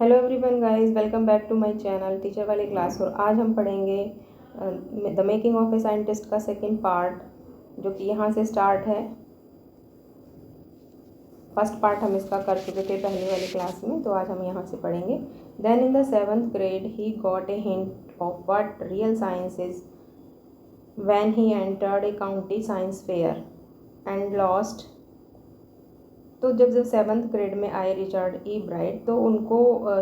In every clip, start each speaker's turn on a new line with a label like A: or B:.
A: Hello everyone guys, welcome back to my channel teacher वाली class. और आज हम पढ़ेंगे the making of a scientist का सेकंड पार्ट, जो कि यहाँ से स्टार्ट है। फर्स्ट पार्ट हम इसका कर चुके थे पहली वाली क्लास में, तो आज हम यहाँ से पढ़ेंगे। Then in the 7th grade he got a hint of what real science is when he entered a county science fair and lost. तो जब 7th ग्रेड में आए रिचर्ड ई ब्राइट, तो उनको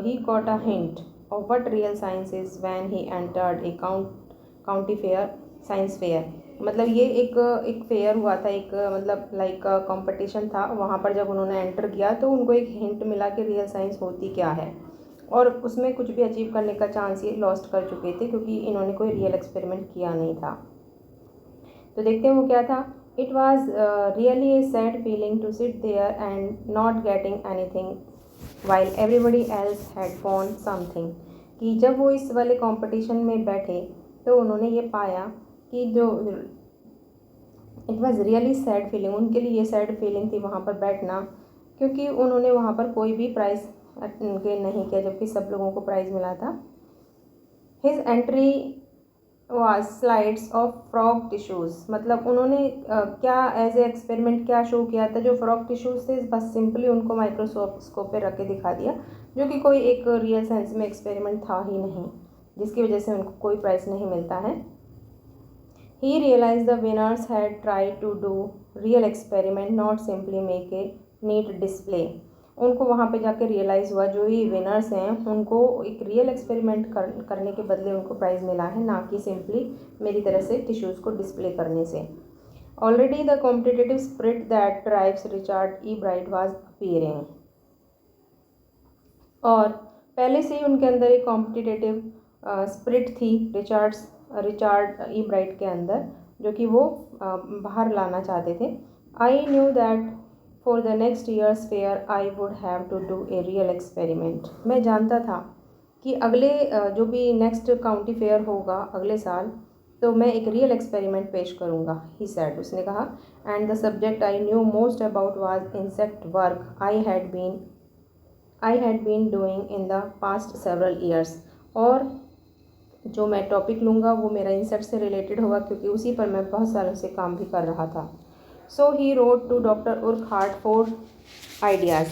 A: he got a hint of what real science is when he entered a county fair science fair. मतलब ये एक fair हुआ था, एक मतलब लाइक कंपटीशन था। वहाँ पर जब उन्होंने एंटर किया तो उनको एक हिंट मिला कि रियल साइंस होती क्या है, और उसमें कुछ भी अचीव करने का चांस ये लॉस्ट कर चुके थे, क्योंकि इन्होंने कोई रियल एक्सपेरिमेंट किया नहीं था। तो देखते हैं वो क्या था। It was really a sad feeling to sit there and not getting anything while everybody else had found something। कि जब वो इस वाले कंपटीशन में बैठे तो उन्होंने ये पाया कि जो it was really sad feeling, उनके लिए ये सैड फीलिंग थी वहाँ पर बैठना, क्योंकि उन्होंने वहाँ पर कोई भी प्राइज़ गेन नहीं किया, जबकि सब लोगों को प्राइज़ मिला था। His entry was slides of frog tissues. मतलब उन्होंने क्या एज ए एक्सपेरिमेंट क्या शो किया था, जो फ्रॉग टिश्यूज़ थे बस सिंपली उनको माइक्रोस्कोप पे रख के दिखा दिया, जो कि कोई एक रियल सेंस में एक्सपेरिमेंट था ही नहीं, जिसकी वजह से उनको कोई प्राइज़ नहीं मिलता है। He realize the winners had try to do real experiment, not simply make a neat display. उनको वहाँ पे जाके रियलाइज़ हुआ जो ये विनर्स हैं उनको एक रियल एक्सपेरिमेंट करने के बदले उनको प्राइज़ मिला है, ना कि सिंपली मेरी तरह से टिश्यूज़ को डिस्प्ले करने से। Already the competitive spirit that drives Richard E Bright was appearing. और पहले से ही उनके अंदर एक कॉम्पिटिटिव स्पिरिट थी रिचर्ड ई ब्राइट के अंदर, जो कि वो बाहर लाना चाहते थे। I knew that for the next years fair I would have to do a real experiment. मैं जानता था कि अगले जो भी नेक्स्ट काउंटी फेयर होगा अगले साल, तो मैं एक रियल एक्सपेरिमेंट पेश करूँगा, ही सैड, उसने कहा। And the subject I knew most about was insect work I had been doing in the past several years. और जो मैं टॉपिक लूँगा वो मेरा इंसेक्ट से रिलेटेड होगा, क्योंकि उसी पर मैं बहुत सालों से काम भी कर रहा था। So he wrote to doctor Urquhart for ideas.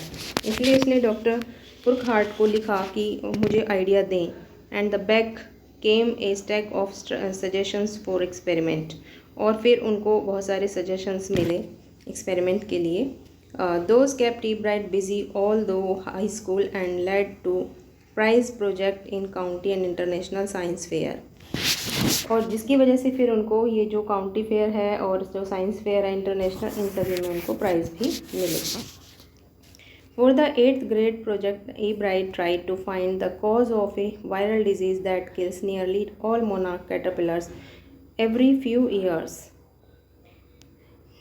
A: इसलिए उसने डॉक्टर उर्कहार्ट को लिखा कि मुझे आइडिया दें। And the back came A stack of suggestions for experiment. और फिर उनको बहुत सारे सजेशंस मिले एक्सपेरिमेंट के लिए। Those kept Ebright busy all through high school and led to prize project in county and international science fair. और जिसकी वजह से फिर उनको ये जो काउंटी फेयर है और जो साइंस फेयर है इंटरनेशनल, इन सभी में उनको प्राइज़ भी मिलेगा। For the 8th grade project E Bright tried to find the cause of a viral disease that kills nearly all monarch caterpillars every few years.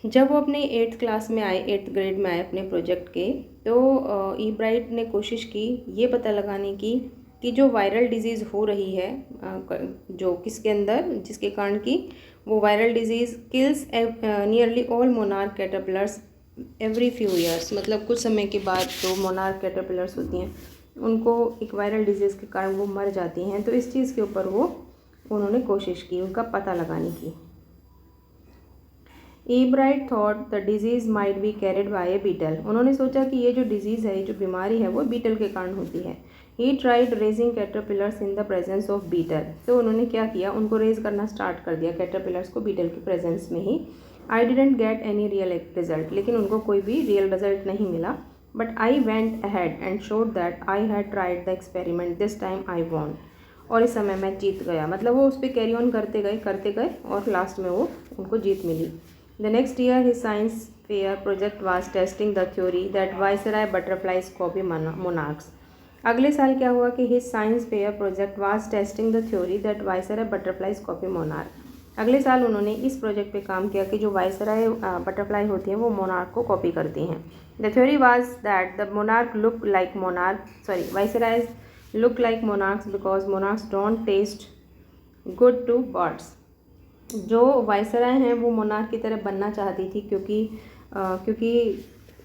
A: जब वो अपने 8th क्लास में आए, 8th ग्रेड में आए अपने प्रोजेक्ट के, तो ई ब्राइट ने कोशिश की ये पता लगाने की कि जो वायरल डिजीज़ हो रही है जो किसके अंदर, जिसके कारण कि वो viral disease kills nearly all monarch caterpillars every few years. मतलब कुछ समय के बाद जो मोनार्क कैटरपिलर्स होती हैं उनको एक वायरल डिजीज़ के कारण वो मर जाती हैं। तो इस चीज़ के ऊपर उन्होंने कोशिश की उनका पता लगाने की। Ebright thought the disease might be carried by a beetle. उन्होंने सोचा कि ये जो डिजीज़ है, ये जो बीमारी है, वो बीटल के कारण होती है। He tried raising caterpillars in the presence of beetle. तो उन्होंने क्या किया, उनको रेज करना स्टार्ट कर दिया कैटरपिलर्स को बीटल के प्रेजेंस में ही। I didn't get any real result, लेकिन उनको कोई भी रियल रिजल्ट नहीं मिला। But I went ahead and showed that I had tried the experiment, this time I won. और इस समय मैं जीत गया। मतलब वो उस पर कैरी ऑन करते गए और लास्ट में वो उनको जीत मिली। The next year, his science fair project was testing the theory that viceroy butterflies copy monarchs. अगले साल क्या हुआ कि his science fair project was testing the theory that viceroy butterflies copy monarch. अगले साल उन्होंने इस प्रोजेक्ट पे काम किया कि जो वाइसराय बटरफ्लाई होती हैं वो मोनार्क को कॉपी करती हैं। The theory was that the monarch look like viceroys look like monarchs because monarchs don't taste good to birds. जो वाइसराय हैं वो मोनार्क की तरह बनना चाहती थी, क्योंकि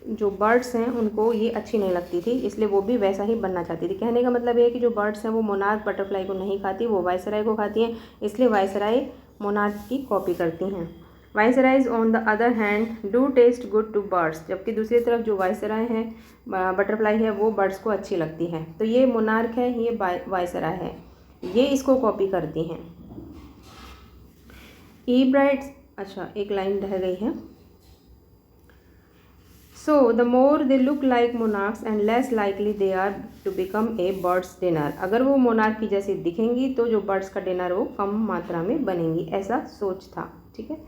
A: जो बर्ड्स हैं उनको ये अच्छी नहीं लगती थी, इसलिए वो भी वैसा ही बनना चाहती थी। कहने का मतलब ये है कि जो बर्ड्स हैं वो मोनार्क बटरफ्लाई को नहीं खाती, वो वायसराय को खाती हैं, इसलिए वायसराय मोनार्क की कॉपी करती हैं। Viceroys on the other hand do taste good to birds, जबकि दूसरी तरफ जो वायसराय है बटरफ्लाई है वो बर्ड्स को अच्छी लगती है। तो ये मोनार्क है, ये वायसराय है, ये इसको कॉपी करती हैं। ईब्राइड्स, अच्छा एक लाइन रह गई है। So the more they look like monarchs and less likely they are to become a bird's dinner. अगर वो मोनार्क की जैसी दिखेंगी तो जो बर्ड्स का डिनर वो कम मात्रा में बनेंगी, ऐसा सोच था। ठीक है।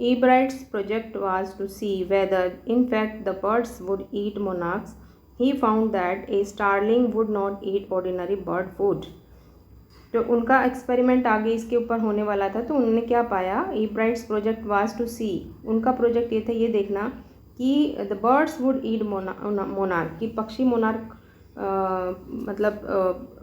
A: Ebright's project was to see whether in fact the birds would eat monarchs. He found that a starling would not eat ordinary bird food. जो उनका एक्सपेरिमेंट आगे इसके ऊपर होने वाला था, तो उन्होंने क्या पाया, Ebright's project was to see, उनका प्रोजेक्ट ये था ये देखना कि the birds would eat monarch, कि पक्षी मोनार्क मतलब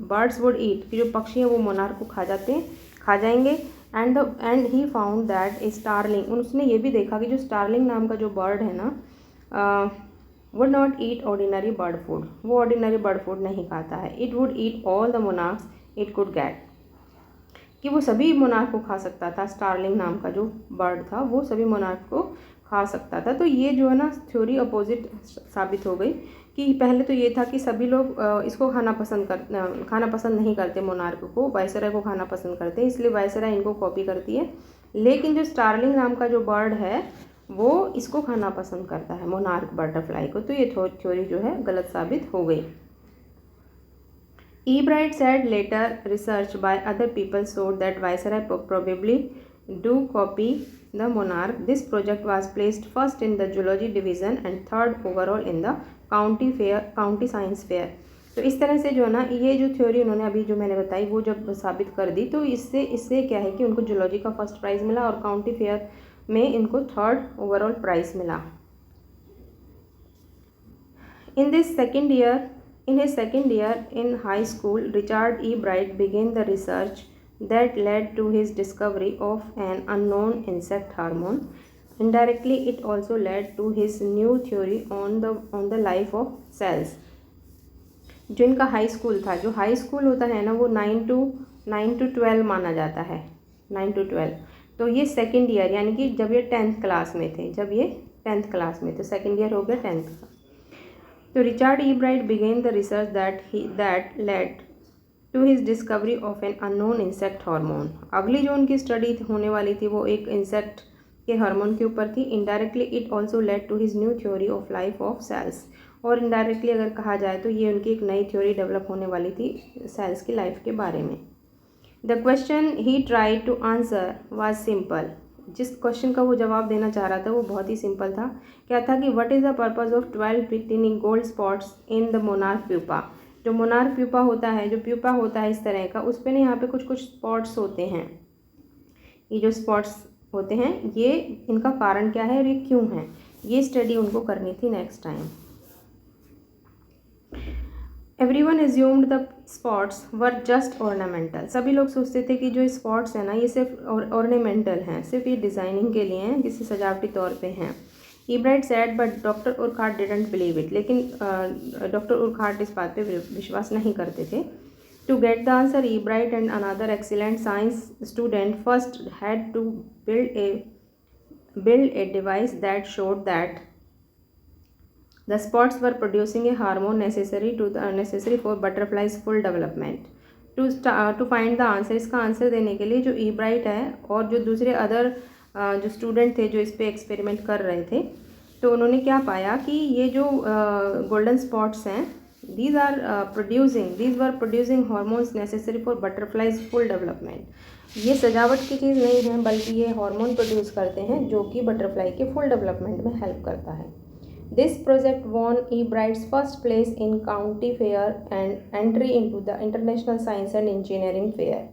A: बर्ड्स वुड ईट, कि जो पक्षी हैं वो मोनार्क को खा जाएंगे। And he found that a starling, उसने ये भी देखा कि जो स्टारलिंग नाम का जो बर्ड है ना, would not eat ordinary bird food, वो ऑर्डिनरी बर्ड फूड नहीं खाता है। It would eat all the monarchs it could get, कि वो सभी मोनार्क को खा सकता था। स्टारलिंग नाम का जो बर्ड था वो सभी मोनार्क को खा सकता था। तो ये जो है ना थ्योरी अपोजिट साबित हो गई, कि पहले तो ये था कि सभी लोग इसको खाना पसंद नहीं करते, मोनार्क को, वायसराय को खाना पसंद करते हैं, इसलिए वायसराय इनको कॉपी करती है। लेकिन जो स्टारलिंग नाम का जो बर्ड है वो इसको खाना पसंद करता है, मोनार्क बटरफ्लाई को। तो ये थ्योरी जो है गलत साबित हो गई। Ebright said later research by other people showed that Viceroy probably do copy the monarch. This project was placed first in the zoology division and third overall in the county science fair. तो इस तरह से जो है ना ये जो theory उन्होंने अभी जो मैंने बताई वो जब साबित कर दी, तो इससे क्या है कि उनको जूलॉजी का फर्स्ट प्राइज़ मिला और काउंटी फेयर में इनको थर्ड ओवरऑल प्राइज़ मिला। In his second year in high school, Richard E. Bright began the research that led to his discovery of an unknown insect hormone. Indirectly, it also led to his new theory on the life of cells. जो इनका high school था, जो high school होता है ना वो 9 to 12 माना जाता है, 9 to 12। तो ये सेकेंड ईयर यानी कि जब ये 10th क्लास में थे, तो सेकेंड ईयर हो गया 10th का। तो Richard E Bright began the research that led to his discovery of an unknown insect hormone. अगली जो उनकी स्टडी होने वाली थी वो एक इंसेक्ट के हार्मोन के ऊपर थी। Indirectly it also led to his new theory of life of cells, और इनडायरेक्टली अगर कहा जाए तो ये उनकी एक नई थ्योरी डेवलप होने वाली थी सेल्स की लाइफ के बारे में। The question he try to answer was simple, जिस क्वेश्चन का वो जवाब देना चाह रहा था वो बहुत ही सिंपल था। क्या था कि what is the purpose of 12 टिनी gold spots in the monarch pupa. जो मोनार्क प्यूपा होता है, जो प्यूपा होता है इस तरह का, उस पर ना यहाँ पे कुछ स्पॉट्स होते हैं। ये जो स्पॉट्स होते हैं ये इनका कारण क्या है और ये क्यों है, ये स्टडी उनको करनी थी next time. Everyone assumed the spots were just ornamental. सभी लोग सोचते थे कि जो स्पॉट्स हैं ना ये सिर्फ ऑर्नामेंटल हैं, सिर्फ ये डिज़ाइनिंग के लिए हैं, किसी सजावटी तौर पे हैं। Ebright said but doctor Urquhart didn't believe it, लेकिन डॉक्टर उरखाट इस बात पे विश्वास नहीं करते थे। To get the answer Ebright and another excellent science student first had to build a device that showed that the spots were producing a hormone necessary for butterflies full development. To find the answer, इसका answer देने के लिए जो Ebright है और जो दूसरे other जो स्टूडेंट थे जो इस पे एक्सपेरिमेंट कर रहे थे, तो उन्होंने क्या पाया कि ये जो गोल्डन स्पॉट्स हैं these were producing hormones necessary for butterflies full development. ये सजावट की चीज़ नहीं है बल्कि ये हार्मोन प्रोड्यूस करते हैं जो कि बटरफ्लाई के फुल डेवलपमेंट में हेल्प करता है। This project won Ebright's first place in county fair and entry into the international science and engineering fair.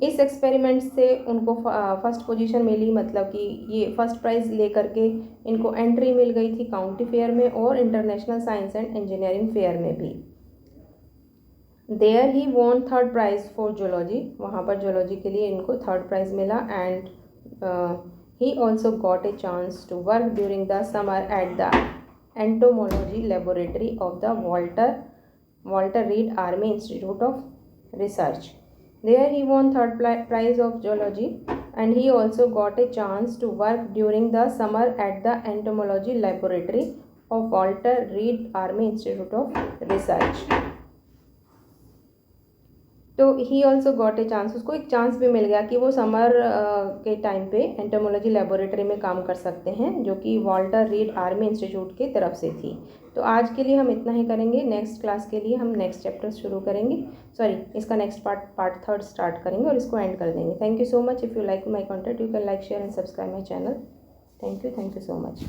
A: इस एक्सपेरिमेंट से उनको फर्स्ट पोजीशन मिली, मतलब कि ये फर्स्ट प्राइज़ लेकर के इनको एंट्री मिल गई थी काउंटी फेयर में और international science and engineering fair में भी। There he won third prize for zoology, वहाँ पर जूलॉजी के लिए इनको थर्ड प्राइज़ मिला। And he also got a chance to work during the summer at the entomology laboratory of the Walter Reed Army Institute of Research. There he won third prize of zoology, and he also got a chance to work during the summer at the entomology laboratory of Walter Reed Army Institute of Research. तो ही also got a chance, उसको एक chance भी मिल गया कि वो summer के time पे entomology laboratory में काम कर सकते हैं, जो कि वॉल्टर रीड आर्मी इंस्टीट्यूट की तरफ से थी। तो आज के लिए हम इतना ही करेंगे। नेक्स्ट क्लास के लिए हम नेक्स्ट चैप्टर शुरू करेंगे, सॉरी इसका नेक्स्ट पार्ट थर्ड स्टार्ट करेंगे और इसको एंड कर देंगे। Thank you so much. If you like my content you can like share and subscribe my channel. Thank you so much.